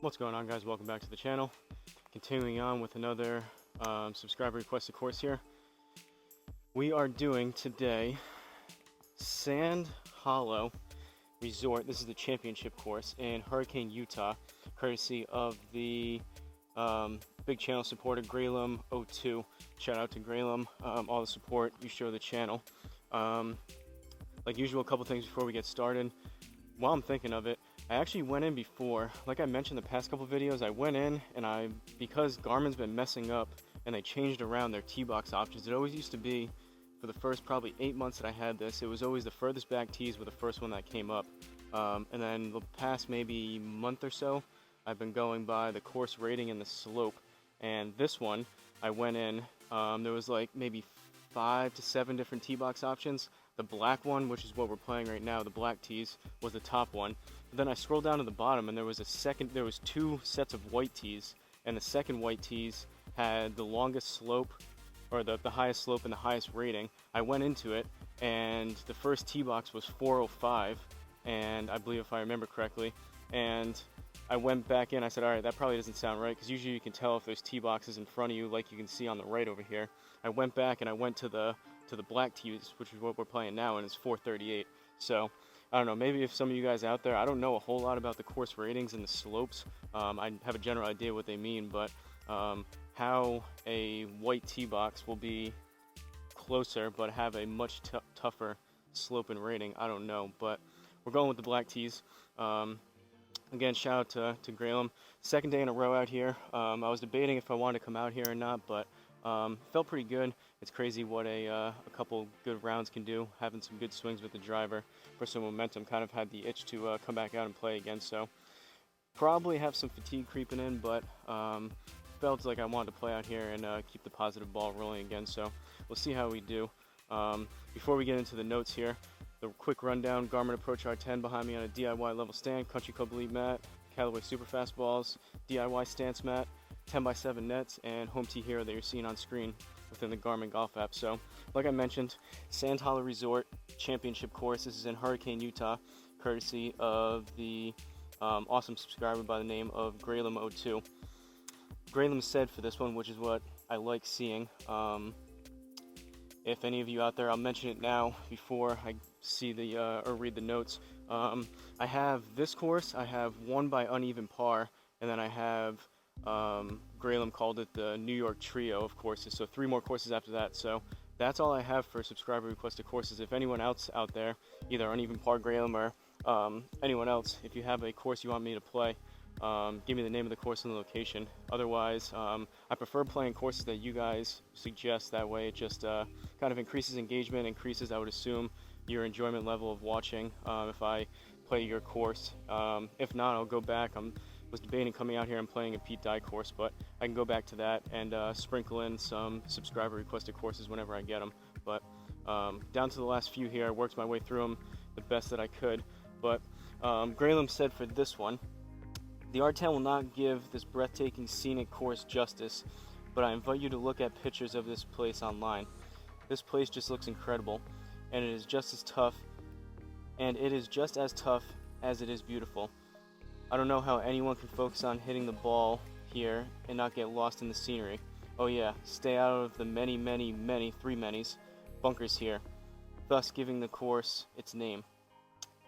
What's going on, guys? Welcome back to the channel. Continuing on with another subscriber requested course here. We are doing today Sand Hollow Resort. This is the championship course in Hurricane, Utah, courtesy of the big channel supporter Garmin R10. Shout out to Garmin, all the support you show the channel. Like usual, a couple things before we get started. While I'm thinking of it, I actually went in before, like I mentioned the past couple videos, I went in and because Garmin's been messing up and they changed around their T-box options. It always used to be, for the first probably 8 months that I had this, it was always the furthest back tees were the first one that came up. And then the past maybe month or so, I've been going by the course rating and the slope. And this one, I went in, there was like maybe 5 to 7 different T-box options. The black one, which is what we're playing right now, the black tees, was the top one. But then I scrolled down to the bottom and there was 2 sets of white tees, and the second white tees had the longest slope, or the highest slope and the highest rating. I went into it and the first tee box was 405, and I believe, if I remember correctly, and I went back in, I said, alright, that probably doesn't sound right, because usually you can tell if there's tee boxes in front of you, like you can see on the right over here. I went back and I went to the black tees, which is what we're playing now, and it's 438. So I don't know, maybe if some of you guys out there, I don't know a whole lot about the course ratings and the slopes. I have a general idea what they mean, but how a white tee box will be closer but have a much tougher slope and rating, I don't know. But we're going with the black tees. Again, shout out to Graham. Second day in a row out here. I was debating if I wanted to come out here or not, but felt pretty good. It's crazy what a couple good rounds can do. Having some good swings with the driver for some momentum. Kind of had the itch to come back out and play again. So probably have some fatigue creeping in, but felt like I wanted to play out here and keep the positive ball rolling again. So we'll see how we do. Before we get into the notes here, the quick rundown: Garmin Approach R10 behind me on a DIY level stand, Country Club Elite mat, Callaway Super Fast balls, DIY stance mat, 10x7 nets, and Home Tee Hero that you're seeing on screen within the Garmin Golf app. So, like I mentioned, Sand Hollow Resort Championship course. This is in Hurricane, Utah, courtesy of the awesome subscriber by the name of Garmin R10. Garmin said for this one, which is what I like seeing. If any of you out there, I'll mention it now before I see the or read the notes. I have this course. I have one by uneven par, and then I have Graham called it the New York Trio of courses. So 3 more courses after that. So that's all I have for subscriber requested courses. If anyone else out there, either uneven par Graham or anyone else, if you have a course you want me to play, give me the name of the course and the location. Otherwise, I prefer playing courses that you guys suggest. That way it just kind of increases engagement, increases, I would assume, your enjoyment level of watching if I play your course. If not, I'll go back. Was debating coming out here and playing a Pete Dye course, but I can go back to that and sprinkle in some subscriber requested courses whenever I get them. But down to the last few here, I worked my way through them the best that I could. But Graham said for this one, the R10 will not give this breathtaking scenic course justice, but I invite you to look at pictures of this place online. This place just looks incredible, and it is just as tough as it is beautiful. I don't know how anyone can focus on hitting the ball here and not get lost in the scenery. Oh yeah, stay out of the many bunkers here, thus giving the course its name.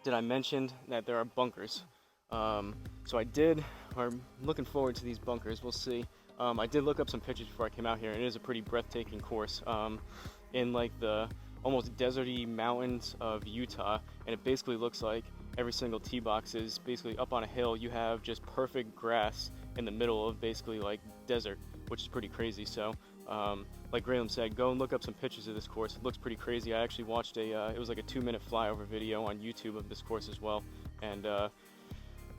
Did I mention that there are bunkers? So I'm looking forward to these bunkers. We'll see. I did look up some pictures before I came out here, and it is a pretty breathtaking course in like the almost deserty mountains of Utah, and it basically looks like every single tee box is basically up on a hill. You have just perfect grass in the middle of basically like desert, which is pretty crazy. So like Graham said, go and look up some pictures of this course. It looks pretty crazy. I actually watched it was like a 2-minute flyover video on YouTube of this course as well, and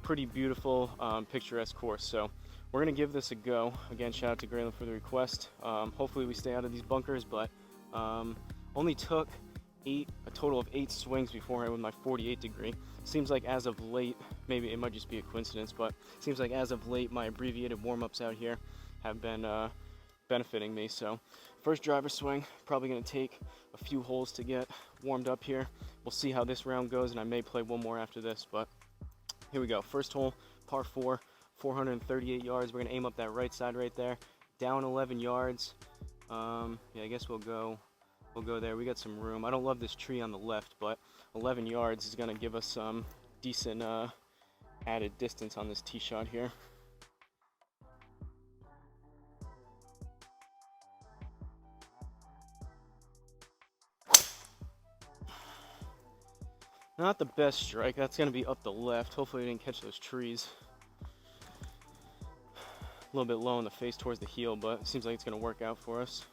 pretty beautiful, picturesque course. So we're gonna give this a go. Again, shout out to Graham for the request. Hopefully we stay out of these bunkers, but only took a total of 8 swings beforehand with my 48 degree. Seems like as of late, maybe it might just be a coincidence, but seems like as of late my abbreviated warm-ups out here have been benefiting me. So first driver swing, probably going to take a few holes to get warmed up here. We'll see how this round goes, and I may play one more after this, but here we go. First hole, par 4, 438 yards. We're gonna aim up that right side right there. Down 11 yards. Yeah, I guess we'll go there. We got some room. I don't love this tree on the left, but 11 yards is gonna give us some decent added distance on this tee shot here. Not the best strike. That's gonna be up the left. Hopefully we didn't catch those trees. A little bit low in the face towards the heel, but it seems like it's gonna work out for us.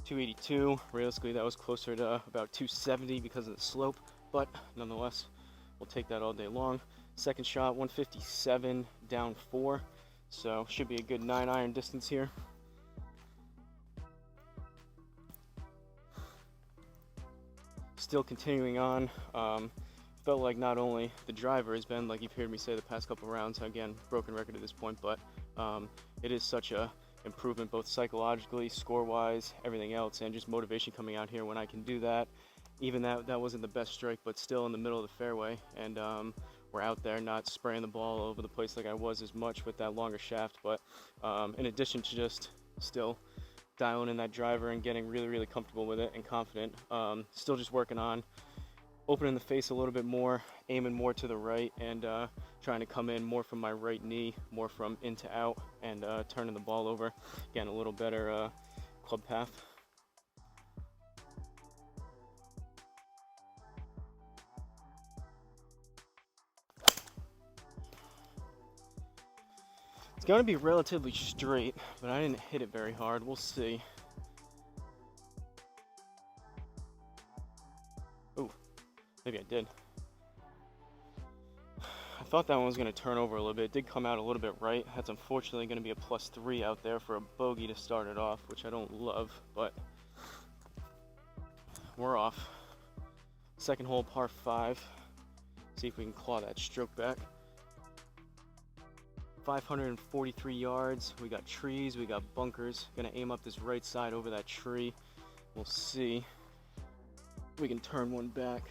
282. Realistically, that was closer to about 270 because of the slope, but nonetheless, we'll take that all day long. Second shot, 157, down 4, so should be a good 9-iron distance here. Still continuing on. Felt like not only the driver has been, like you've heard me say the past couple rounds, again, broken record at this point, but it is such a improvement both psychologically, score-wise, everything else, and just motivation coming out here when I can do that. Even that wasn't the best strike, but still in the middle of the fairway, and we're out there not spraying the ball all over the place like I was as much with that longer shaft, but in addition to just still dialing in that driver and getting really comfortable with it and confident, still just working on opening the face a little bit more, aiming more to the right, and trying to come in more from my right knee, more from in to out, and turning the ball over. Again, a little better club path. It's going to be relatively straight, but I didn't hit it very hard. We'll see. Oh, maybe I did. I thought that one was going to turn over a little bit. It did come out a little bit right. That's unfortunately going to be a +3 out there for a bogey to start it off, which I don't love, but we're off. Second hole, par 5. See if we can claw that stroke back. 543 yards. We got trees, we got bunkers. Gonna aim up this right side over that tree. We'll see if we can turn one back.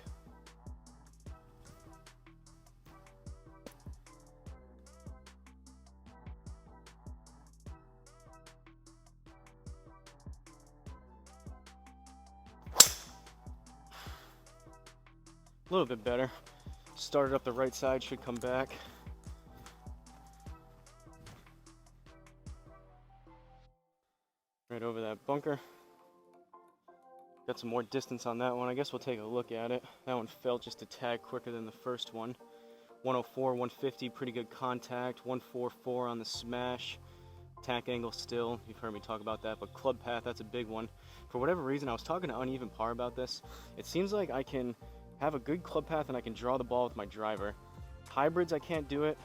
A little bit better. Started up the right side, should come back. Right over that bunker. Got some more distance on that one. I guess we'll take a look at it. That one felt just a tad quicker than the first one. 104, 150, pretty good contact. 144 on the smash. Tack angle still, you've heard me talk about that, but club path, that's a big one. For whatever reason, I was talking to Uneven Par about this. It seems like I can have a good club path and I can draw the ball with my driver. Hybrids, I can't do it.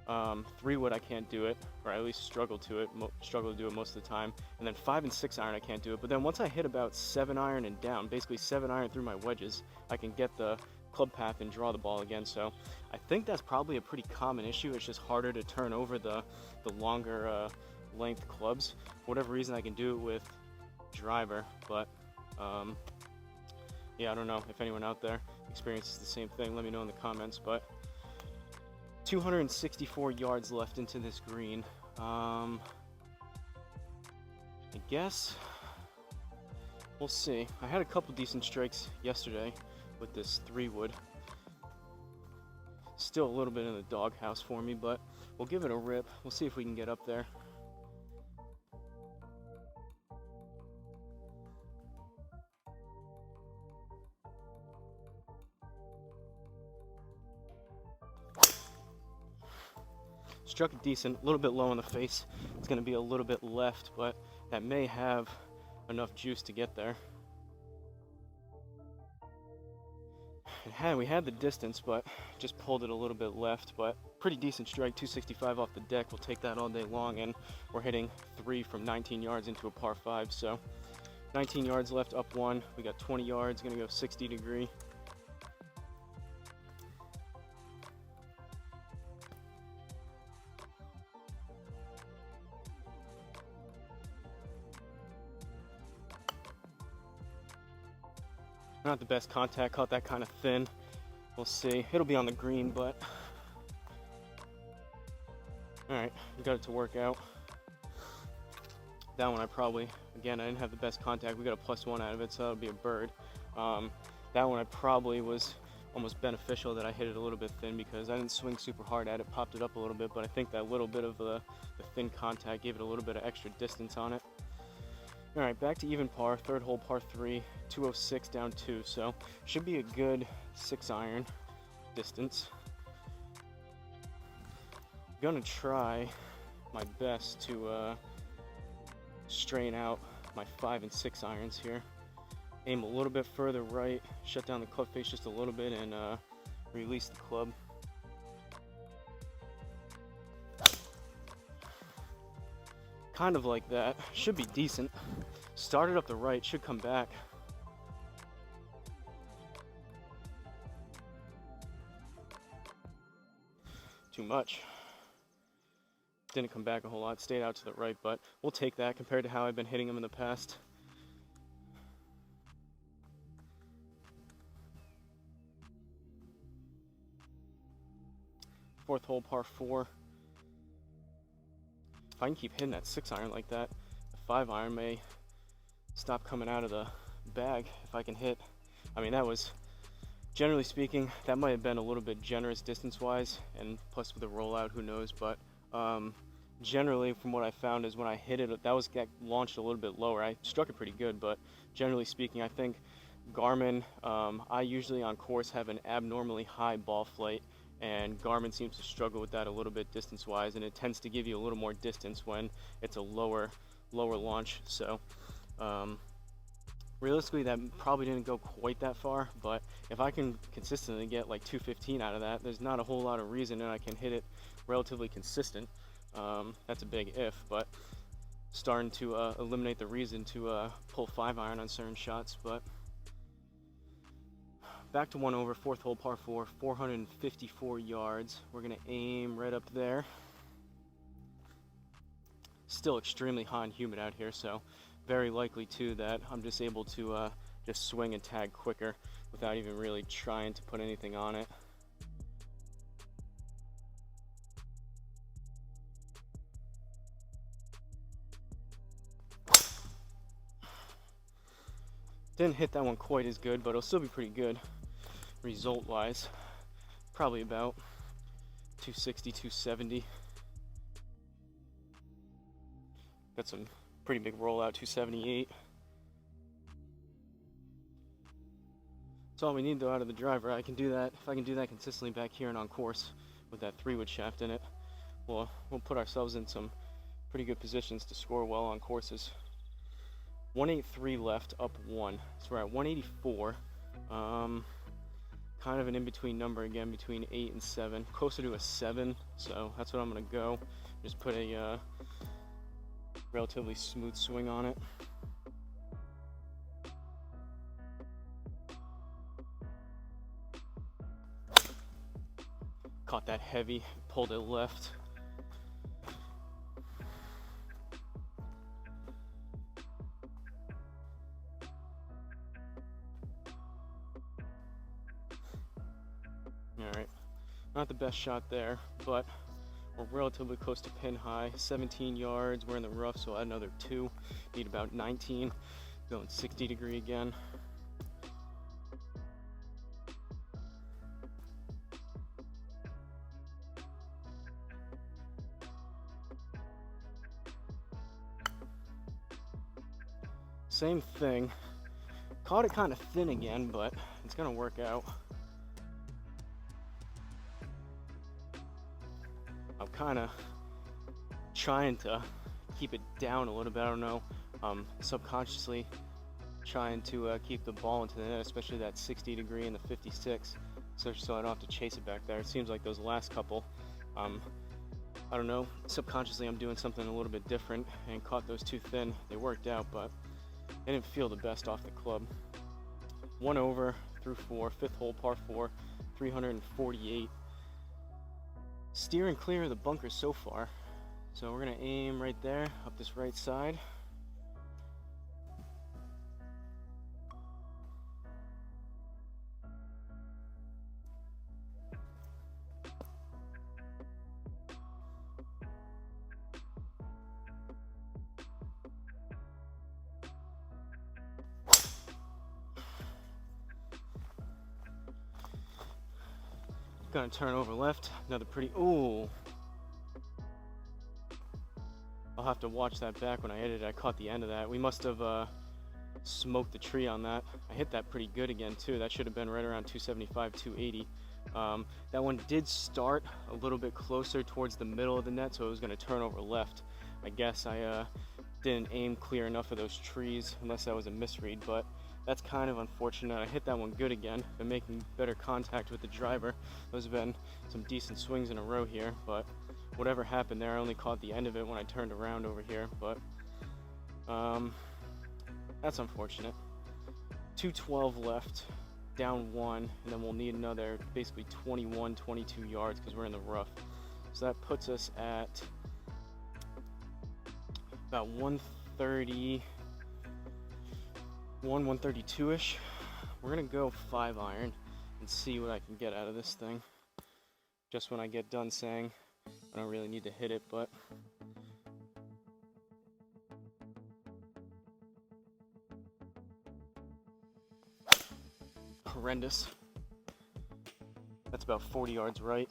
3-wood, I can't do it, or at least struggle to do it most of the time. And then 5 and 6 iron, I can't do it. But then once I hit about 7 iron and down, basically 7 iron through my wedges, I can get the club path and draw the ball again. So I think that's probably a pretty common issue. It's just harder to turn over the longer length clubs. For whatever reason, I can do it with driver, but yeah, I don't know if anyone out there experiences the same thing. Let me know in the comments. But 264 yards left into this green. I guess we'll see. I had a couple decent strikes yesterday with this 3-wood. Still a little bit in the doghouse for me, but we'll give it a rip. We'll see if we can get up there. Struck it decent, a little bit low in the face. It's going to be a little bit left, but that may have enough juice to get there. We had the distance, but just pulled it a little bit left, but pretty decent strike. 265 off the deck. We'll take that all day long, and we're hitting 3 from 19 yards into a par 5, so 19 yards left, up 1. We got 20 yards, going to go 60 degree. Not the best contact, caught that kind of thin. We'll see. It'll be on the green, but alright, we got it to work out. That one I probably, again, I didn't have the best contact. We got a +1 out of it, so that would be a bird. That one I probably was almost beneficial that I hit it a little bit thin because I didn't swing super hard at it, popped it up a little bit, but I think that little bit of the thin contact gave it a little bit of extra distance on it. All right, back to even par, third hole, par 3, 206 down 2, so should be a good 6-iron distance. Gonna try my best to strain out my 5 and 6 irons here. Aim a little bit further right, shut down the club face just a little bit, and release the club. Kind of like that. Should be decent. Started up the right, should come back. Too much. Didn't come back a whole lot, stayed out to the right, but we'll take that compared to how I've been hitting them in the past. Fourth hole, par 4. If I can keep hitting that 6-iron like that, the 5-iron may stop coming out of the bag if I can hit. I mean, that was, generally speaking, that might have been a little bit generous distance-wise, and plus with the rollout, who knows, but generally from what I found is when I hit it, that launched a little bit lower. I struck it pretty good, but generally speaking, I think Garmin, I usually on course have an abnormally high ball flight, and Garmin seems to struggle with that a little bit distance-wise, and it tends to give you a little more distance when it's a lower launch. So realistically, that probably didn't go quite that far, but if I can consistently get like 215 out of that, there's not a whole lot of reason, and I can hit it relatively consistent. That's a big if, but starting to eliminate the reason to pull 5-iron on certain shots. But back to 1 over, fourth hole, par 4, 454 yards. We're gonna aim right up there. Still extremely hot and humid out here, so very likely too that I'm just able to just swing and tag quicker without even really trying to put anything on it. Didn't hit that one quite as good, but it'll still be pretty good result wise. Probably about 260, 270. Got some pretty big rollout, 278. That's all we need though out of the driver. I can do that. If I can do that consistently back here and on course with that 3-wood shaft in it, we'll put ourselves in some pretty good positions to score well on courses. 183 left, up 1. So we're at 184. Kind of an in-between number again, between 8 and 7. Closer to a 7, so that's what I'm going to go. Just put a relatively smooth swing on it. Caught that heavy, pulled it left. Alright, not the best shot there, but we're relatively close to pin high. 17 yards, we're in the rough, so add another 2. Need about 19. Going 60 degree again. Same thing. Caught it kind of thin again, but it's gonna work out. I'm kind of trying to keep it down a little bit. I don't know, subconsciously trying to keep the ball into the net, especially that 60 degree and the 56, so I don't have to chase it back there. It seems like those last couple, I don't know, subconsciously I'm doing something a little bit different and caught those too thin. They worked out, but they didn't feel the best off the club. 1 over through 4, fifth hole, par 4, 348. Steering clear of the bunkers so far. So we're gonna aim right there, up this right side. Gonna turn over left. Another pretty, ooh. I'll have to watch that back when I edit it. I caught the end of that. We must have smoked the tree on that. I hit that pretty good again too. That should have been right around 275, 280. That one did start a little bit closer towards the middle of the net, so it was gonna turn over left. I guess I didn't aim clear enough of those trees, unless that was a misread, but that's kind of unfortunate. I hit that one good again. Been making better contact with the driver. Those have been some decent swings in a row here, but whatever happened there, I only caught the end of it when I turned around over here, but that's unfortunate. 212 left, down one, and then we'll need another basically 21, 22 yards because we're in the rough. So that puts us at about 130, 132-ish. We're gonna go 5-iron and see what I can get out of this thing. Just when I get done saying I don't really need to hit it, but horrendous. That's about 40 yards right.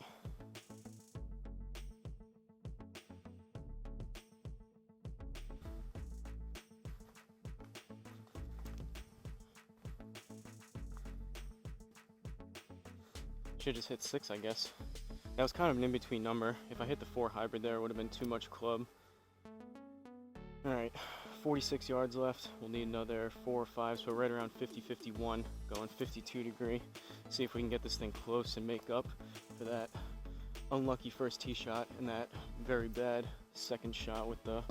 Should just hit 6, I guess. That was kind of an in-between number. If I hit the 4 hybrid there, it would have been too much club. Alright, 46 yards left. We'll need another 4 or 5, so right around 50, 51, going 52 degree. See if we can get this thing close and make up for that unlucky first tee shot and that very bad second shot with the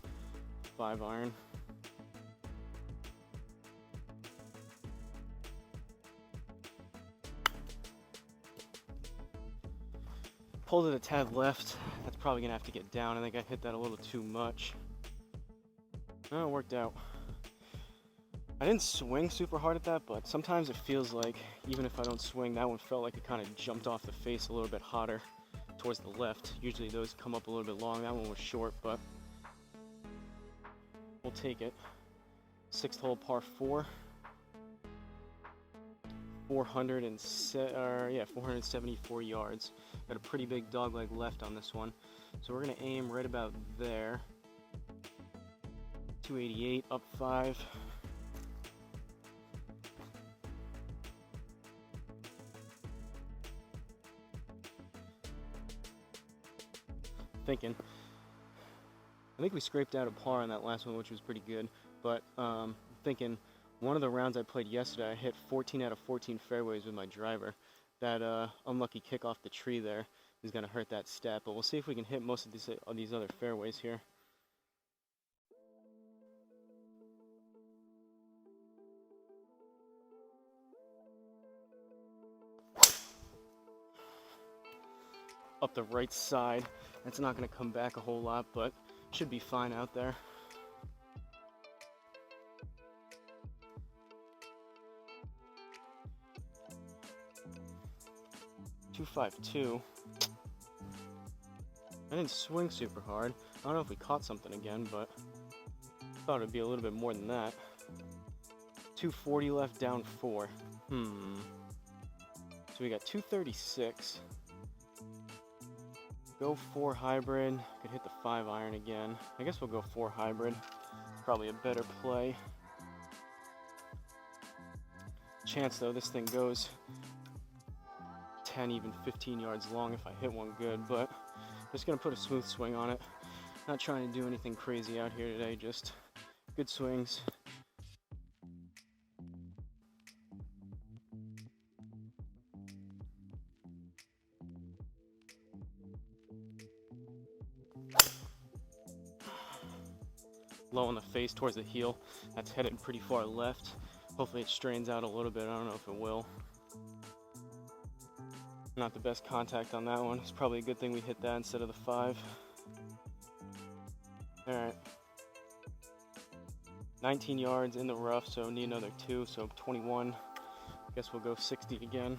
5-iron. Pulled it a tad left. That's probably gonna have to get down. I think I hit that a little too much. Oh, it worked out. I didn't swing super hard at that, but sometimes it feels like, even if I don't swing, that one felt like it kind of jumped off the face a little bit hotter towards the left. Usually those come up a little bit long. That one was short, but we'll take it. 6th hole par 4. 474 yards. Got a pretty big dogleg left on this one. So we're gonna aim right about there. 288, up 5. I think we scraped out a par on that last one, which was pretty good, but thinking one of the rounds I played yesterday, I hit 14 out of 14 fairways with my driver. That unlucky kick off the tree there is going to hurt that stat, but we'll see if we can hit most of these other fairways here. Up the right side. That's not going to come back a whole lot, but should be fine out there. .252. I didn't swing super hard. I don't know if we caught something again, but I thought it'd be a little bit more than that. 240 left, down 4. So we got 236. Go 4 hybrid. Could hit the 5-iron again. I guess we'll go 4 hybrid. Probably a better play. Chance though, this thing goes 10, even 15 yards long if I hit one good, but just gonna put a smooth swing on it. Not trying to do anything crazy out here today, just good swings. Low on the face towards the heel. That's headed pretty far left. Hopefully it strains out a little bit. I don't know if it will. Not the best contact on that one. It's probably a good thing we hit that instead of the 5. Alright. 19 yards in the rough, so need another 2, so 21. Guess we'll go 60 again.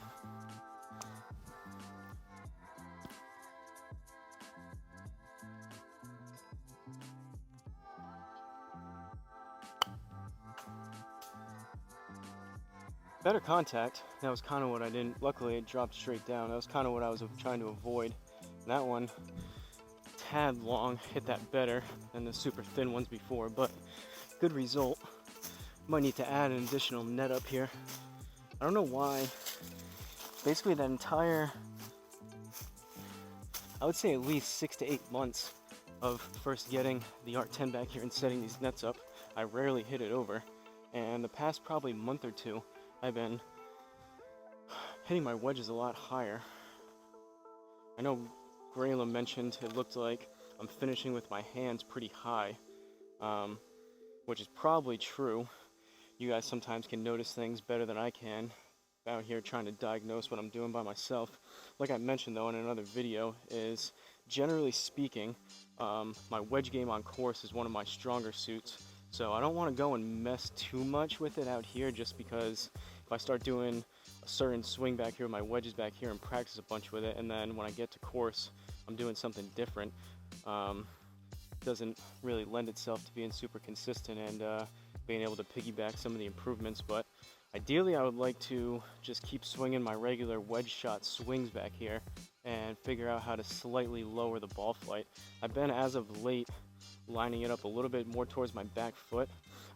Better contact. That was kind of what I didn't, luckily it dropped straight down. That was kind of what I was trying to avoid. That one, tad long, hit that better than the super thin ones before, but good result. Might need to add an additional net up here. I don't know why. Basically that entire, I would say at least 6 to 8 months of first getting the R10 back here and setting these nets up, I rarely hit it over. And the past probably month or two, I've been hitting my wedges a lot higher. I know Grayla mentioned it looked like I'm finishing with my hands pretty high, which is probably true. You guys sometimes can notice things better than I can out here trying to diagnose what I'm doing by myself. Like I mentioned though in another video, is generally speaking, my wedge game on course is one of my stronger suits. So I don't want to go and mess too much with it out here, just because if I start doing a certain swing back here with my wedges back here and practice a bunch with it, and then when I get to course I'm doing something different, doesn't really lend itself to being super consistent and being able to piggyback some of the improvements. But ideally I would like to just keep swinging my regular wedge shot swings back here and figure out how to slightly lower the ball flight. I've been, as of late, lining it up a little bit more towards my back foot.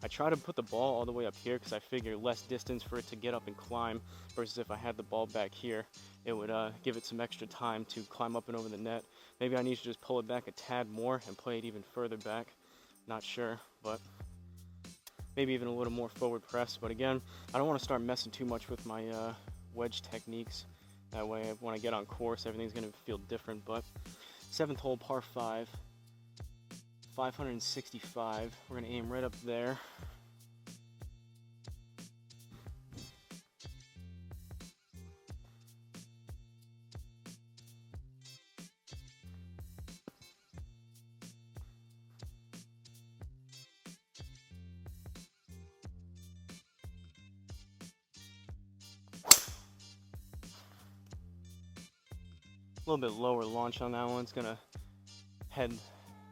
I try to put the ball all the way up here because I figure less distance for it to get up and climb, versus if I had the ball back here, it would give it some extra time to climb up and over the net. Maybe I need to just pull it back a tad more and play it even further back. Not sure, but maybe even a little more forward press. But again, I don't want to start messing too much with my wedge techniques. That way when I get on course, everything's going to feel different. But 7th hole, par 5. 565. We're going to aim right up there. A little bit lower launch on that one. It's going to head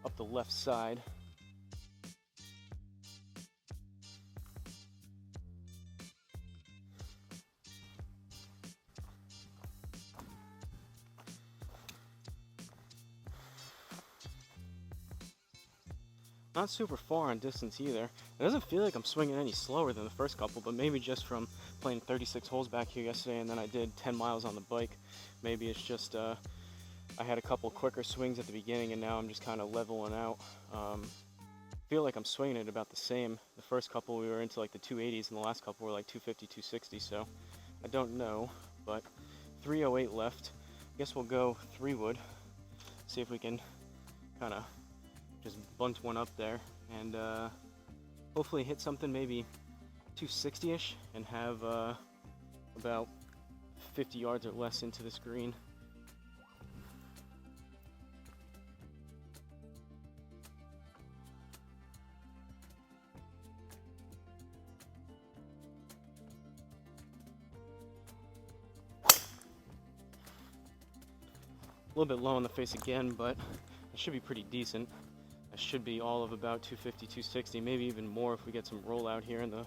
up the left side. Not super far on distance either. It doesn't feel like I'm swinging any slower than the first couple, but maybe just from playing 36 holes back here yesterday and then I did 10 miles on the bike. Maybe it's just I had a couple quicker swings at the beginning and now I'm just kind of leveling out. Feel like I'm swinging it about the same. The first couple we were into like the 280s and the last couple were like 250, 260, so I don't know, but 308 left. I guess we'll go 3-wood, see if we can kind of just bunt one up there and hopefully hit something maybe 260-ish and have about 50 yards or less into this green. A little bit low on the face again, but it should be pretty decent. It should be all of about 250, 260, maybe even more if we get some roll out here in the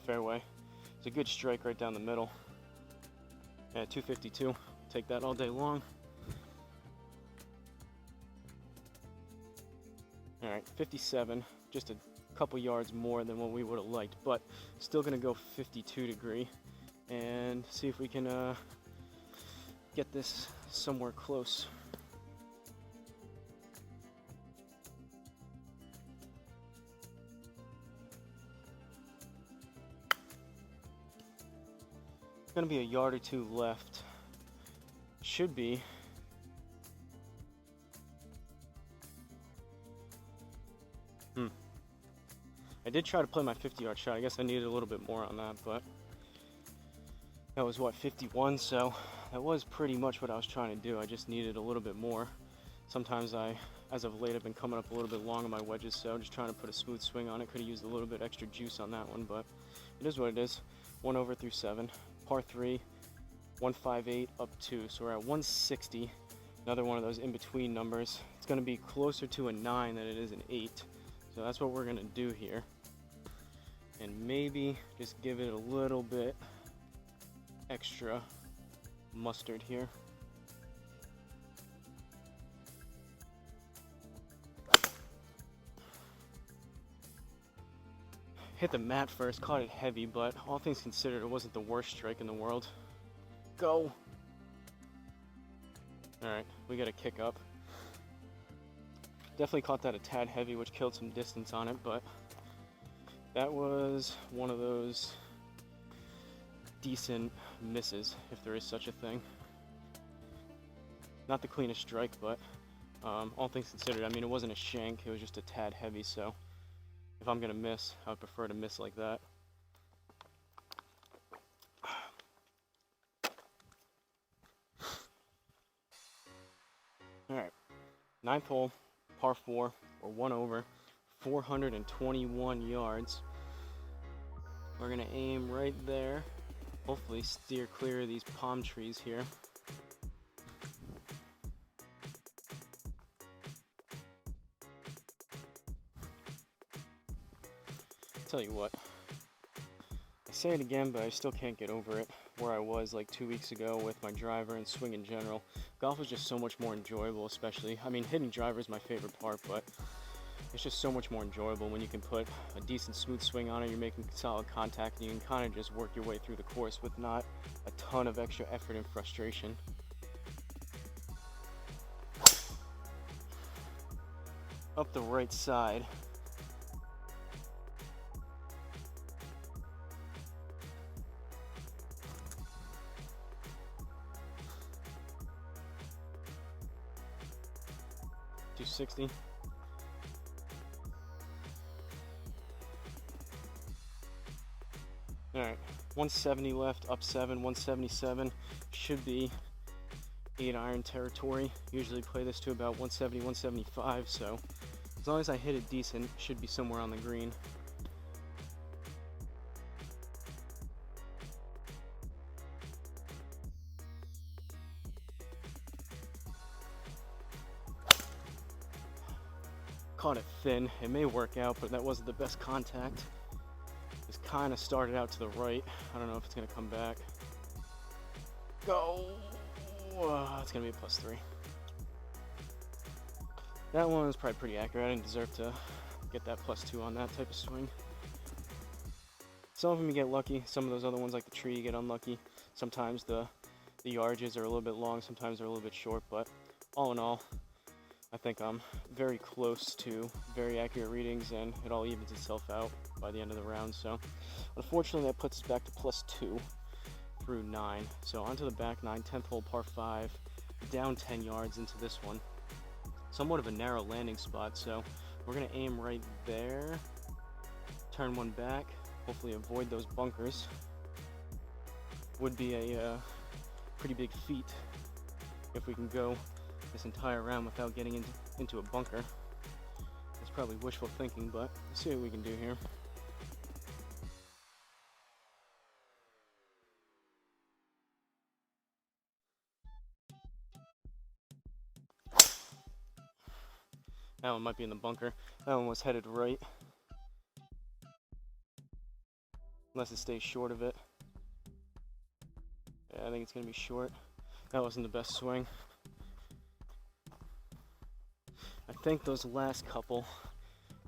fairway. It's a good strike right down the middle. Yeah, 252. Take that all day long. All right, 57. Just a couple yards more than what we would have liked, but still gonna go 52 degree and see if we can get this somewhere close. Gonna be a yard or two left. Should be. I did try to play my 50-yard shot. I guess I needed a little bit more on that, but that was what, 51, so that was pretty much what I was trying to do. I just needed a little bit more. Sometimes as of late, I've been coming up a little bit long on my wedges, so I'm just trying to put a smooth swing on it. Could have used a little bit extra juice on that one, but it is what it is. 1 over through 7. Par 3, 158 up 2, so we're at 160. Another one of those in-between numbers. It's going to be closer to a 9 than it is an 8, so that's what we're going to do here. And maybe just give it a little bit extra mustard here. Hit the mat first, caught it heavy, but all things considered, it wasn't the worst strike in the world. Go! Alright, we got a kick up. Definitely caught that a tad heavy, which killed some distance on it, but that was one of those decent misses, if there is such a thing. Not the cleanest strike, but all things considered, I mean, it wasn't a shank, it was just a tad heavy, so if I'm gonna miss, I would prefer to miss like that. Alright, 9th hole, par 4, or 1 over, 421 yards. We're gonna aim right there, hopefully steer clear of these palm trees here. Tell you what, I say it again, but I still can't get over it, where I was like 2 weeks ago with my driver and swing in general. Golf is just so much more enjoyable, especially, I mean, hitting driver is my favorite part, but it's just so much more enjoyable when you can put a decent smooth swing on it, you're making solid contact, and you can kind of just work your way through the course with not a ton of extra effort and frustration. Up the right side. .260. Alright, 170 left, up 7, 177. Should be 8 iron territory. Usually play this to about 170, 175, so as long as I hit it decent, should be somewhere on the green. Caught it thin. It may work out, but that wasn't the best contact. This kind of started out to the right. I don't know if it's going to come back. Go! It's going to be a +3. That one was probably pretty accurate. I didn't deserve to get that +2 on that type of swing. Some of them you get lucky. Some of those other ones, like the tree, you get unlucky. Sometimes the yardages are a little bit long. Sometimes they're a little bit short. But all in all, I think I'm very close to very accurate readings, and it all evens itself out by the end of the round. So unfortunately, that puts us back to +2 through 9. So onto the back 9, 10th hole, par 5, down 10 yards into this one. Somewhat of a narrow landing spot, so we're going to aim right there, turn one back, hopefully avoid those bunkers. Would be a pretty big feat if we can go this entire round without getting into a bunker. It's probably wishful thinking, but let's see what we can do here. That one might be in the bunker. That one was headed right. Unless it stays short of it. Yeah, I think it's going to be short. That wasn't the best swing. I think those last couple,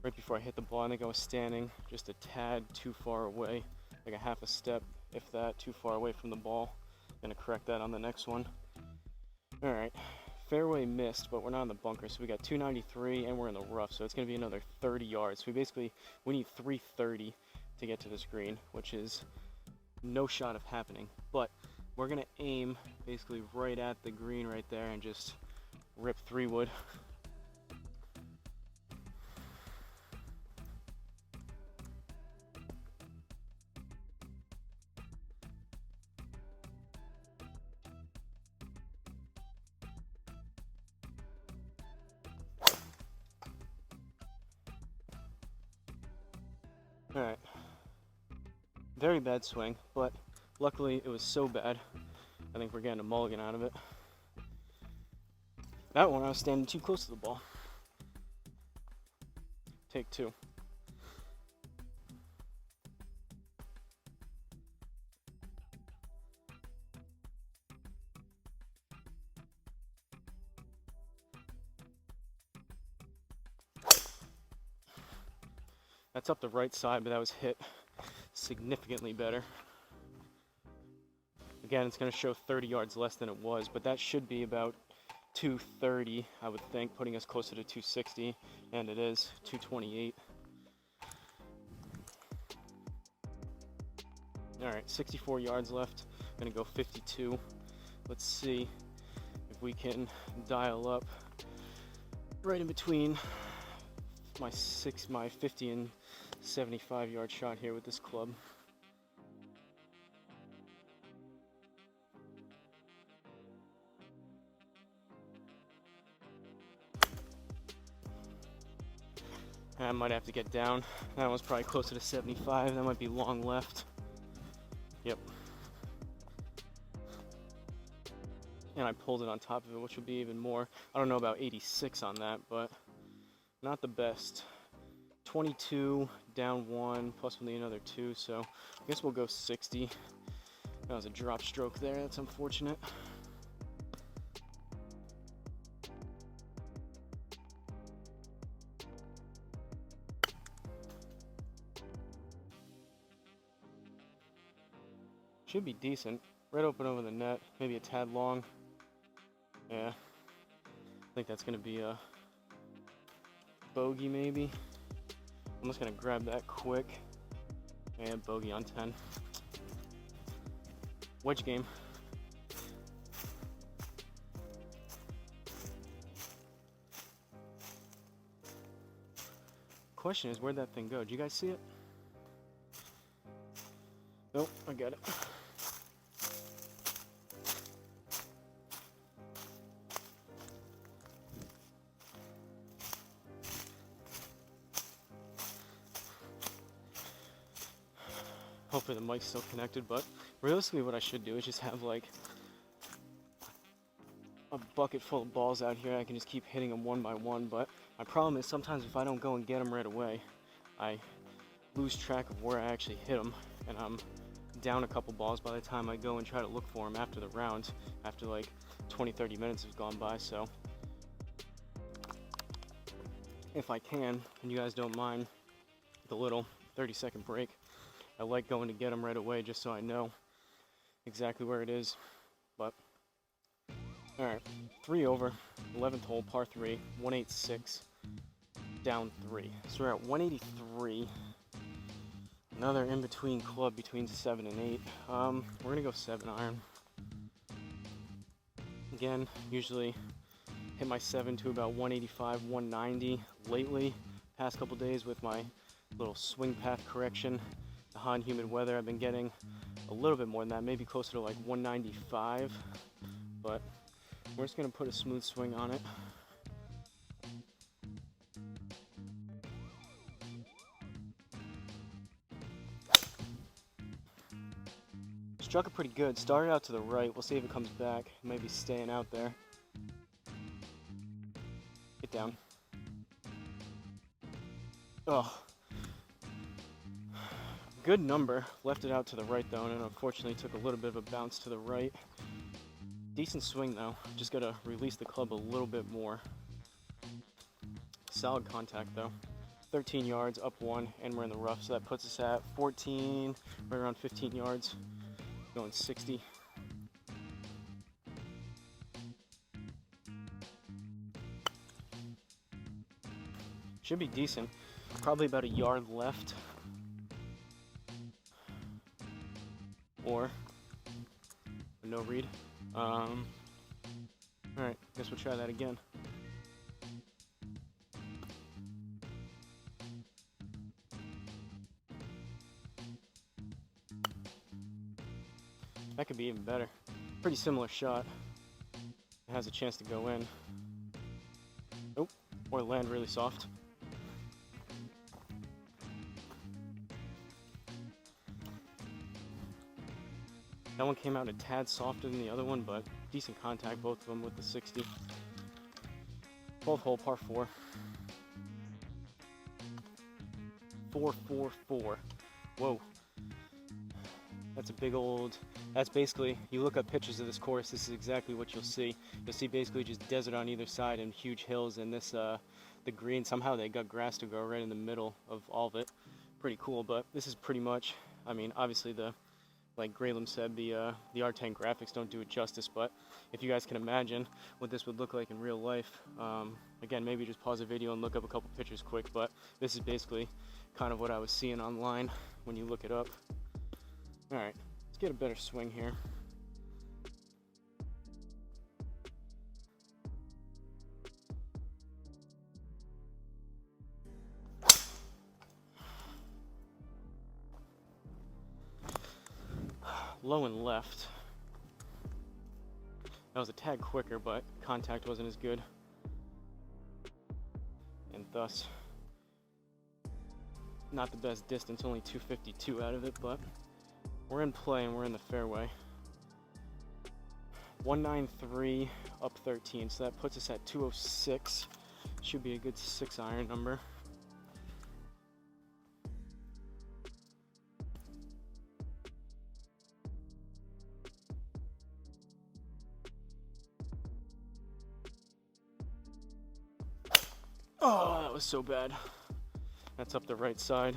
right before I hit the ball, I think I was standing just a tad too far away, like a half a step, if that, too far away from the ball. Gonna correct that on the next one. Alright, fairway missed, but we're not in the bunker, so we got 293 and we're in the rough, so it's gonna be another 30 yards. So we need 330 to get to this green, which is no shot of happening. But we're gonna aim basically right at the green right there and just rip 3-wood. Alright, very bad swing, but luckily it was so bad, I think we're getting a mulligan out of it. That one I was standing too close to the ball. Take 2. That's up the right side, but that was hit significantly better. Again, it's going to show 30 yards less than it was, but that should be about 230, I would think, putting us closer to 260, and it is 228. All right, 64 yards left. I'm going to go 52. Let's see if we can dial up right in between my 50 and 75 yard shot here with this club. I might have to get down. That one's probably closer to 75. That might be long left. Yep. And I pulled it on top of it, which would be even more. I don't know about 86 on that, but not the best. 22, down 1, plus with another 2, so I guess we'll go 60. That was a drop stroke there. That's unfortunate. Should be decent. Right open over the net, maybe a tad long. Yeah, I think that's going to be a bogey maybe. I'm just going to grab that quick. And bogey on 10. Wedge game. Question is, where'd that thing go? Did you guys see it? Nope, I got it. Hopefully the mic's still connected, but realistically what I should do is just have like a bucket full of balls out here. I can just keep hitting them one by one, but my problem is sometimes if I don't go and get them right away, I lose track of where I actually hit them, and I'm down a couple balls by the time I go and try to look for them after the round, after like 20-30 minutes has gone by. So if I can, and you guys don't mind the little 30-second break, I like going to get them right away just so I know exactly where it is. But all right, 3 over, 11th hole, par 3, 186, down 3. So we're at 183. Another in-between club between 7 and 8. We're gonna go 7 iron. Again, usually hit my 7 to about 185, 190 lately. Past couple days with my little swing path correction, the hot and humid weather, I've been getting a little bit more than that, maybe closer to like 195. But we're just gonna put a smooth swing on it. Struck it pretty good. Started out to the right. We'll see if it comes back. Maybe staying out there. Get down. Oh. Good number. Left it out to the right though, and unfortunately took a little bit of a bounce to the right. Decent swing though. Just gotta release the club a little bit more. Solid contact though. 13 yards, up 1, and we're in the rough, so that puts us at 14, right around 15 yards. Going 60. Should be decent. Probably about a yard left. Or a no read. Alright, guess we'll try that again. That could be even better. Pretty similar shot. It has a chance to go in. Nope, or land really soft. That one came out a tad softer than the other one, but decent contact, both of them with the 60. 12th hole, par 4. 4-4-4. Whoa. That's a big old, that's basically, you look up pictures of this course, this is exactly what you'll see. You'll see basically just desert on either side and huge hills, and this, the green, somehow they got grass to grow right in the middle of all of it. pretty cool. But this is pretty much, I mean, obviously like Graylem said, the R10 graphics don't do it justice, but if you guys can imagine what this would look like in real life, again, maybe just pause the video and look up a couple pictures quick, but this is basically kind of what I was seeing online when you look it up. Alright, let's get a better swing here. Low and left. That was a tad quicker, but contact wasn't as good. And thus, not the best distance, only 252 out of it, but we're in play and we're in the fairway. 193 up 13, so that puts us at 206. Should be a good 6-iron number. Oh, that was so bad. That's up the right side.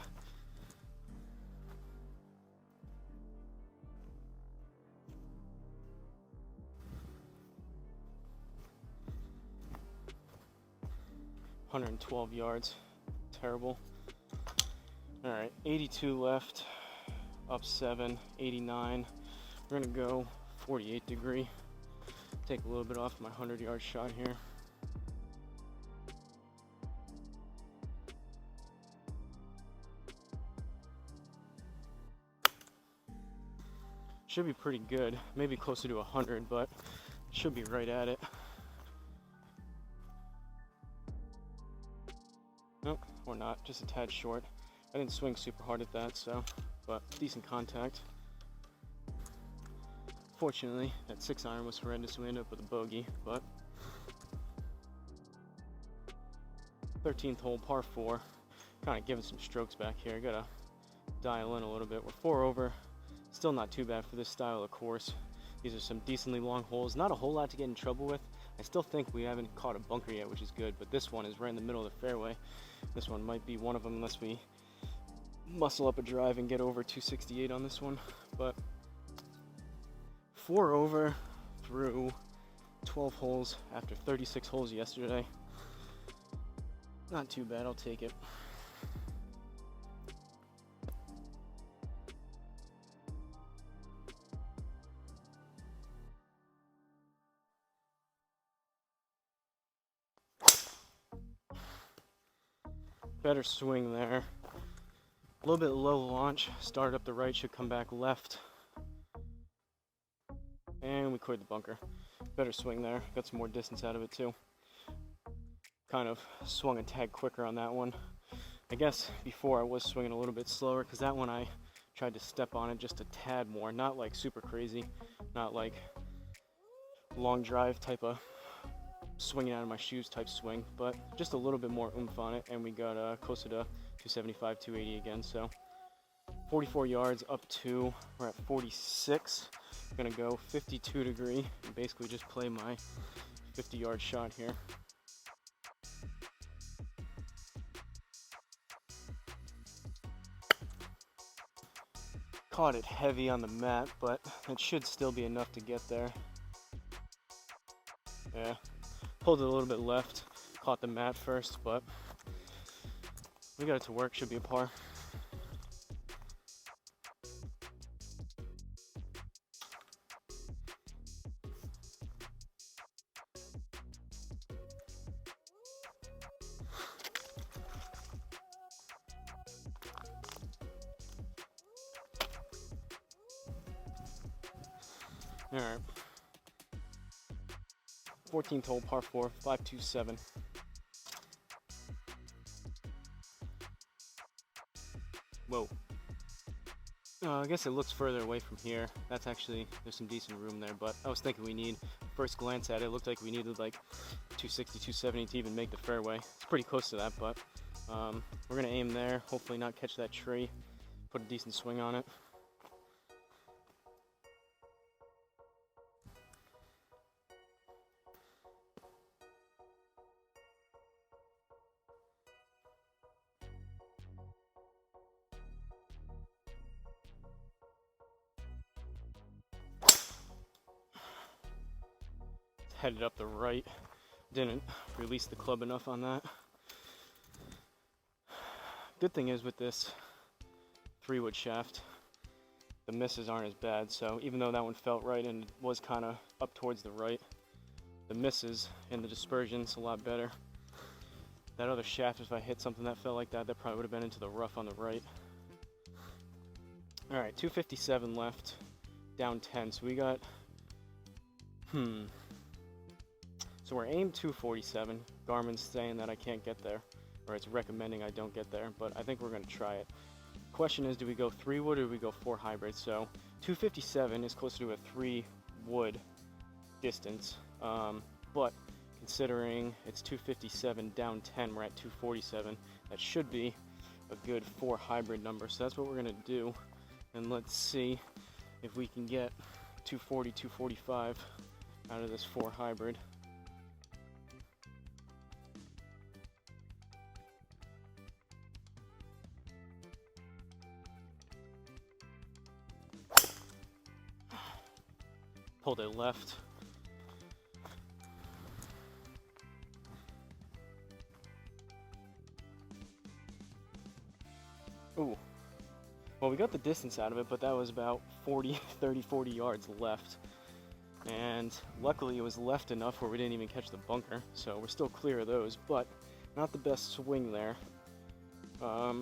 $112 yards. Terrible. All right, 82 left, up 7, 89. We're gonna go 48 degree. Take a little bit off my 100-yard shot here. Should be pretty good, maybe closer to 100, but should be right at it. Nope, or not, just a tad short. I didn't swing super hard at that, so, but decent contact. Fortunately, that 6-iron was horrendous, we ended up with a bogey, but 13th hole, par 4, kind of giving some strokes back here. Gotta dial in a little bit. We're 4 over. Still not too bad for this style of course. These are some decently long holes. Not a whole lot to get in trouble with. I still think we haven't caught a bunker yet, which is good, but this one is right in the middle of the fairway. This one might be one of them unless we muscle up a drive and get over 268 on this one. But 4 over through 12 holes after 36 holes yesterday. Not too bad, I'll take it. Better swing there. A little bit low launch. Start up the right, should come back left. And we cleared the bunker. Better swing there. Got some more distance out of it too. Kind of swung a tad quicker on that one. I guess before I was swinging a little bit slower because that one I tried to step on it just a tad more. Not like super crazy. Not like long drive type of swinging out of my shoes type swing, but just a little bit more oomph on it, and we got closer to 275, 280 again. So 44 yards up 2, we're at 46. I'm gonna go 52 degree and basically just play my 50-yard shot here. Caught it heavy on the mat, but it should still be enough to get there. Yeah, pulled it a little bit left, caught the mat first, but we got it to work, should be a par. All right. 14th hole, par 4, 527. Whoa. I guess it looks further away from here. That's actually, there's some decent room there, but I was thinking we need, first glance at it, it looked like we needed like 260, 270 to even make the fairway. It's pretty close to that, but we're gonna aim there, hopefully not catch that tree, put a decent swing on it. headed up the right. Didn't release the club enough on that. Good thing is with this 3-wood shaft, the misses aren't as bad. So even though that one felt right and was kind of up towards the right, the misses and the dispersion's a lot better. That other shaft, if I hit something that felt like that, that probably would have been into the rough on the right. All right, 257 left, down 10. So we got, so we're aimed 247. Garmin's saying that I can't get there, or it's recommending I don't get there, but I think we're gonna try it. Question is, do we go 3-wood or do we go 4 hybrid? So 257 is closer to a 3-wood distance, but considering it's 257 down 10, we're at 247. That should be a good 4 hybrid number. So that's what we're gonna do, and let's see if we can get 240, 245 out of this 4 hybrid. Pulled it left. Ooh. Well, we got the distance out of it, but that was about 40 yards left. And luckily it was left enough where we didn't even catch the bunker, so we're still clear of those, but not the best swing there. I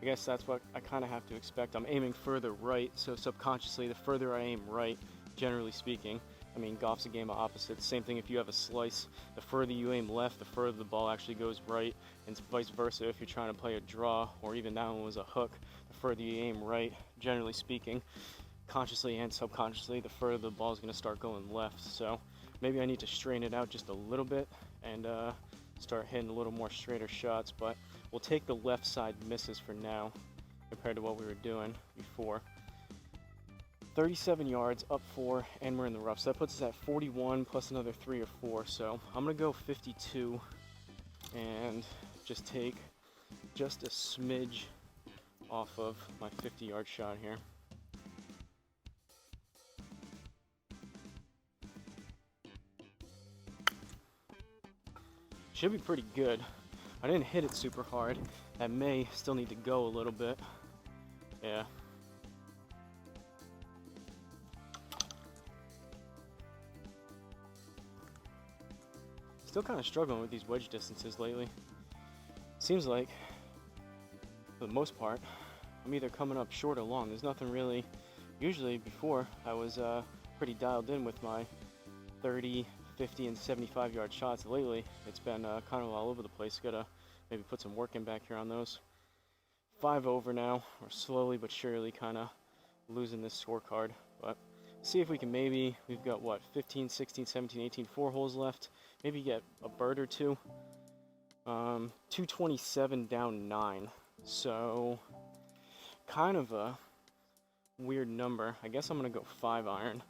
guess that's what I kind of have to expect. I'm aiming further right, so subconsciously the further I aim right, generally speaking, I mean, golf's a game of opposites. Same thing if you have a slice. The further you aim left, the further the ball actually goes right, and vice versa if you're trying to play a draw, or even that one was a hook. The further you aim right, generally speaking, consciously and subconsciously, the further the ball is going to start going left. So maybe I need to strain it out just a little bit and start hitting a little more straighter shots, but we'll take the left side misses for now compared to what we were doing before. 37 yards, up 4, and we're in the rough. So that puts us at 41 plus another 3 or 4. So I'm going to go 52 and just take just a smidge off of my 50-yard shot here. Should be pretty good. I didn't hit it super hard. That may still need to go a little bit. Yeah. Still kind of struggling with these wedge distances lately. Seems like, for the most part, I'm either coming up short or long. There's nothing really. Usually before, I was pretty dialed in with my 30, 50, and 75-yard shots. Lately, it's been kind of all over the place. Gotta maybe put some work in back here on those. 5 over now. We're slowly but surely kind of losing this scorecard. But see if we can maybe, we've got what, 15, 16, 17, 18, 4 holes left. Maybe get a bird or two. 227 down 9. So kind of a weird number. I guess I'm gonna go 5 iron.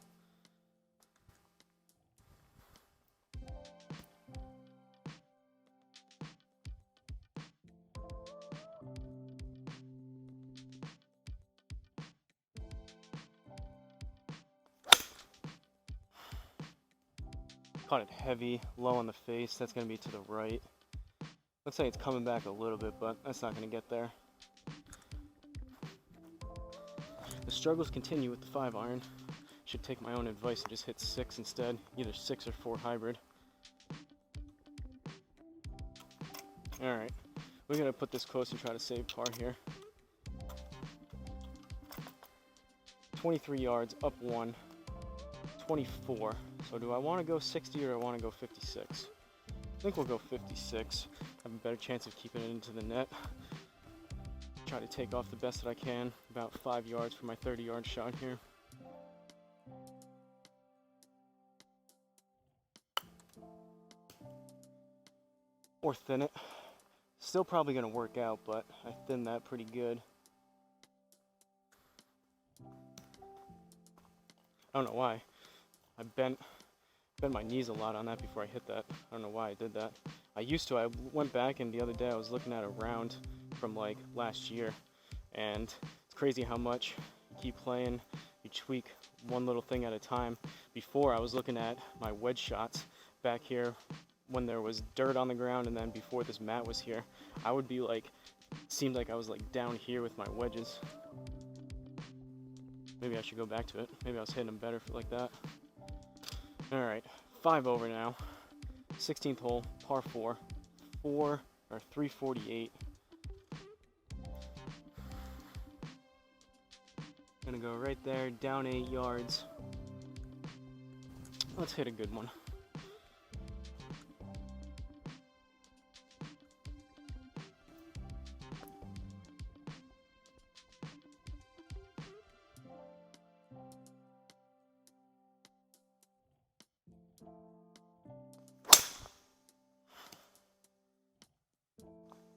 Caught it heavy, low on the face. That's going to be to the right. Looks like it's coming back a little bit, but that's not going to get there. The struggles continue with the 5 iron. Should take my own advice and just hit 6 instead. Either 6 or 4 hybrid. Alright, we're going to put this close and try to save par here. 23 yards, up 1. 24. So do I want to go 60 or do I want to go 56? I think we'll go 56. Have a better chance of keeping it into the net. Try to take off the best that I can. About 5 yards for my 30-yard shot here. Or thin it. Still probably going to work out, but I thinned that pretty good. I don't know why. I bent my knees a lot on that before I hit that. I don't know why I did that. I used to. I went back and the other day I was looking at a round from like last year, and it's crazy how much you keep playing, you tweak one little thing at a time. Before, I was looking at my wedge shots back here when there was dirt on the ground, and then before this mat was here, I would be like, seemed like I was like down here with my wedges. Maybe I should go back to it. Maybe I was hitting them better like that. All right, 5 over now. 16th hole, par 4, 348. Gonna go right there, down 8 yards. Let's hit a good one.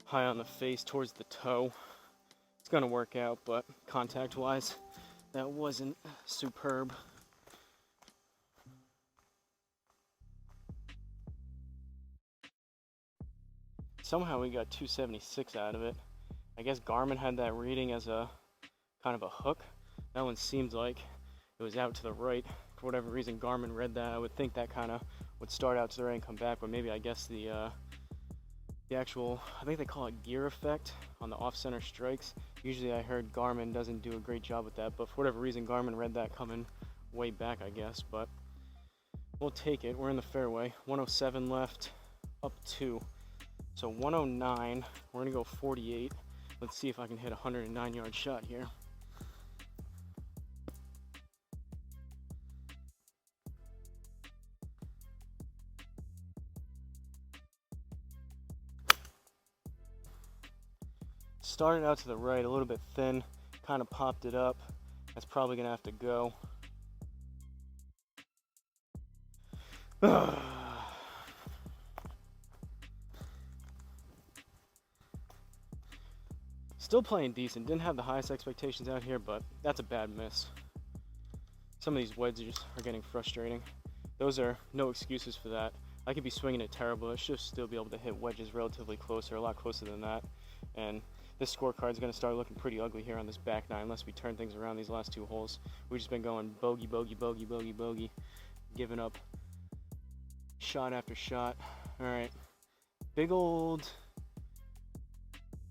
High on the face towards the toe. It's gonna work out, but contact-wise, that wasn't superb. Somehow we got 276 out of it. I guess Garmin had that reading as a kind of a hook. That one seemed like it was out to the right. For whatever reason, Garmin read that. I would think that kind of would start out to the right and come back, but maybe I guess the actual, I think they call it gear effect on the off-center strikes. Usually I heard Garmin doesn't do a great job with that, but for whatever reason, Garmin read that coming way back, I guess, but we'll take it. We're in the fairway. 107 left, up 2. So 109, we're gonna go 48. Let's see if I can hit a 109-yard shot here. Started out to the right, a little bit thin, kind of popped it up. That's probably gonna have to go. Still playing decent. Didn't have the highest expectations out here, but that's a bad miss. Some of these wedges are getting frustrating. Those are no excuses for that. I could be swinging it terrible. I should still be able to hit wedges relatively close, or a lot closer than that. And this scorecard is going to start looking pretty ugly here on this back nine unless we turn things around these last 2 holes. We've just been going bogey, bogey, bogey, bogey, bogey, giving up shot after shot. All right, big old,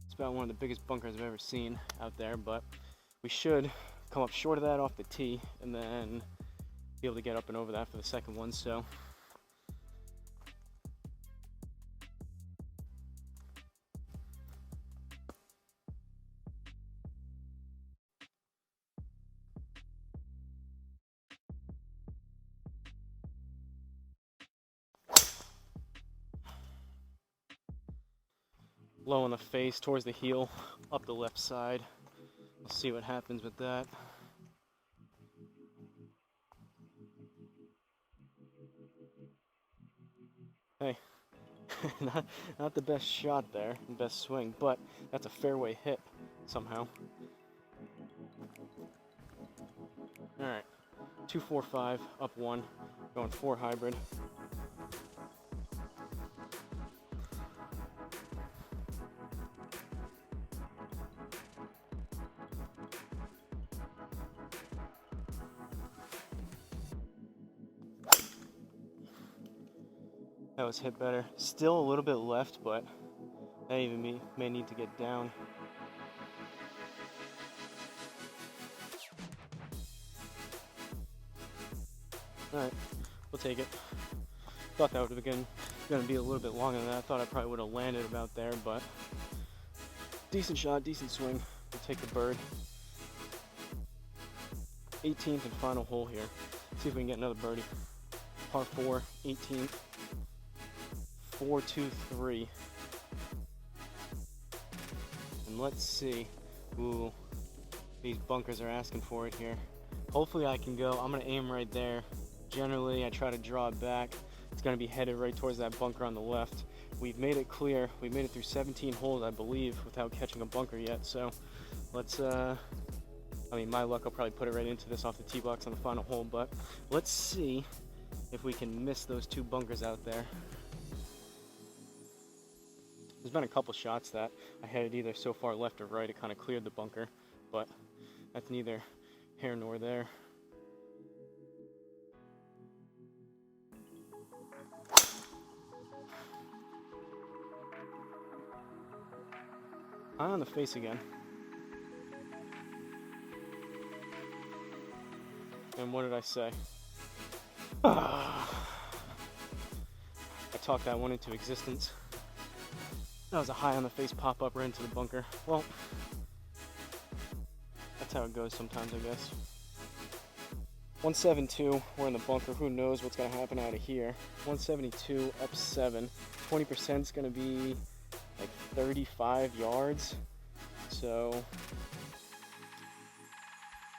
it's about one of the biggest bunkers I've ever seen out there, but we should come up short of that off the tee and then be able to get up and over that for the second one. So low on the face towards the heel, up the left side. We'll see what happens with that. Hey, not the best shot there, best swing, but that's a fairway hit somehow. All right, 2, 4, 5, up 1, going 4 hybrid. That was hit better. Still a little bit left, but that even may need to get down. All right, we'll take it. Thought that would have been going to be a little bit longer than that. I thought I probably would have landed about there, but decent shot, decent swing. We'll take the bird. 18th and final hole here. See if we can get another birdie. Par 4, 18th. 4, 2, 3. And let's see. Ooh, these bunkers are asking for it here. Hopefully I can go. I'm going to aim right there. Generally, I try to draw it back. It's going to be headed right towards that bunker on the left. We've made it clear. We made it through 17 holes, I believe, without catching a bunker yet. So let's, I mean, my luck, I'll probably put it right into this off the tee box on the final hole. But let's see if we can miss those 2 bunkers out there. There's been a couple shots that I had it either so far left or right, it kind of cleared the bunker, but that's neither here nor there. Eye on the face again. And what did I say? I talked that one into existence. That was a high on the face pop up right into the bunker. Well, that's how it goes sometimes, I guess. 172, we're in the bunker. Who knows what's going to happen out of here. 172 up 7. 20% is going to be like 35 yards. So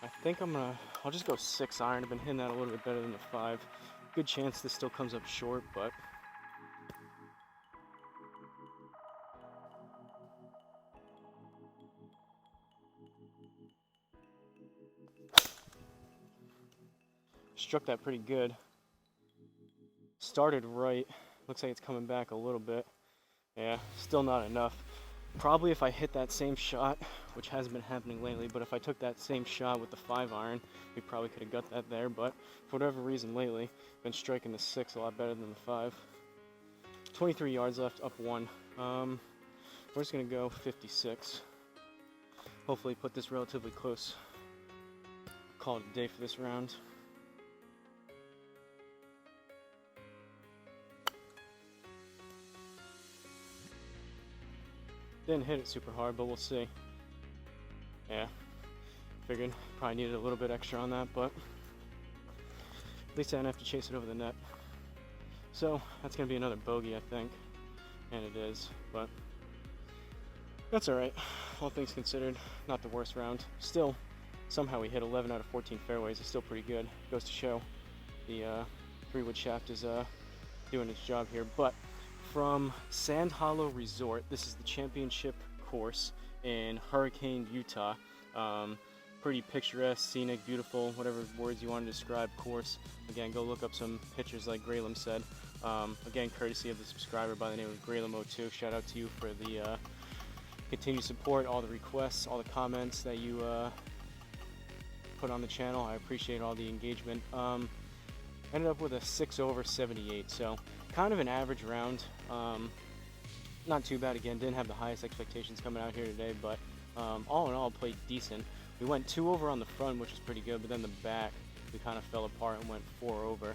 I think I'll just go 6 iron. I've been hitting that a little bit better than the 5. Good chance this still comes up short, but struck that pretty good. Started right. Looks like it's coming back a little bit. Yeah, still not enough. Probably if I hit that same shot, which hasn't been happening lately, but if I took that same shot with the 5 iron, we probably could have got that there, but for whatever reason lately, been striking the 6 a lot better than the 5. 23 yards left, up 1. We're just going to go 56. Hopefully put this relatively close. Call it a day for this round. Didn't hit it super hard, but we'll see. Yeah, figured probably needed a little bit extra on that, but at least I didn't have to chase it over the net. So that's going to be another bogey, I think, and it is, but that's alright. All things considered, not the worst round. Still, somehow we hit 11 out of 14 fairways. It's still pretty good. Goes to show the 3-wood shaft is doing its job here, but from Sand Hollow Resort. This is the championship course in Hurricane, Utah. Pretty picturesque, scenic, beautiful, whatever words you want to describe course. Again, go look up some pictures like Graylem said. Again, courtesy of the subscriber by the name of Graylem02. Shout out to you for the continued support, all the requests, all the comments that you put on the channel. I appreciate all the engagement. Ended up with a 6 over 78, so kind of an average round. Not too bad. Again, didn't have the highest expectations coming out here today, but all in all, played decent. We went 2 over on the front, which is pretty good, but then the back, we kind of fell apart and went 4 over.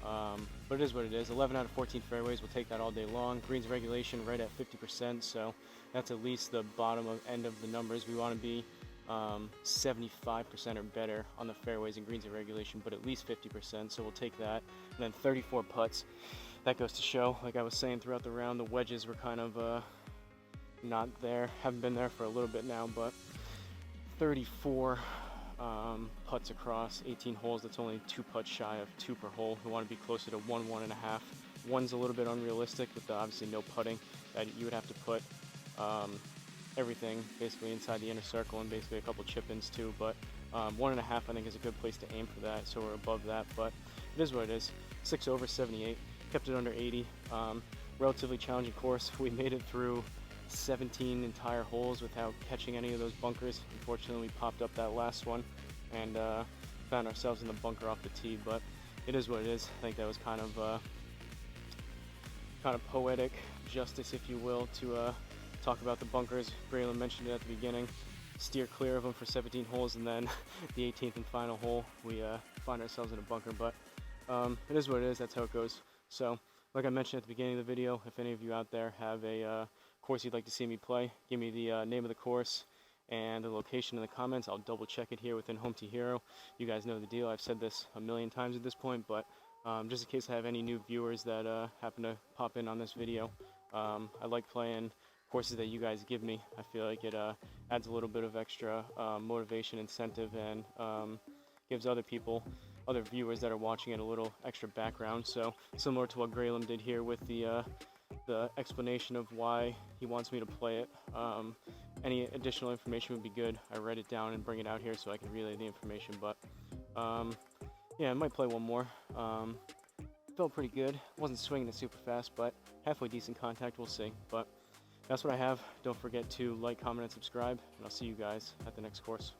But it is what it is. 11 out of 14 fairways, we'll take that all day long. Greens regulation right at 50%, so that's at least the bottom end of the numbers. We want to be 75% or better on the fairways and greens and regulation, but at least 50%, so we'll take that. And then 34 putts. That goes to show, like I was saying throughout the round, the wedges were kind of not there. Haven't been there for a little bit now, but 34 putts across 18 holes. That's only 2 putts shy of 2 per hole. We want to be closer to 1, 1.5. One's a little bit unrealistic with the obviously no putting. That you would have to put everything basically inside the inner circle and basically a couple chip-ins too, but 1.5 I think is a good place to aim for that, so we're above that, but it is what it is. 6 over 78, kept it under 80. Relatively challenging course. We made it through 17 entire holes without catching any of those bunkers. Unfortunately, we popped up that last one and found ourselves in the bunker off the tee, but it is what it is. I think that was kind of poetic justice, if you will, to talk about the bunkers. Braylon mentioned it at the beginning. Steer clear of them for 17 holes, and then the 18th and final hole, we find ourselves in a bunker. But it is what it is. That's how it goes. So, like I mentioned at the beginning of the video, if any of you out there have a course you'd like to see me play, give me the name of the course and the location in the comments. I'll double check it here within Home T Hero. You guys know the deal. I've said this a million times at this point, but just in case I have any new viewers that happen to pop in on this video, I like playing courses that you guys give me. I feel like it adds a little bit of extra motivation, incentive, and gives other people, other viewers that are watching it, a little extra background. So similar to what Graylem did here with the explanation of why he wants me to play it. Any additional information would be good. I write it down and bring it out here so I can relay the information. But yeah, I might play one more. Felt pretty good. Wasn't swinging it super fast, but halfway decent contact. We'll see. But that's what I have. Don't forget to like, comment, and subscribe, and I'll see you guys at the next course.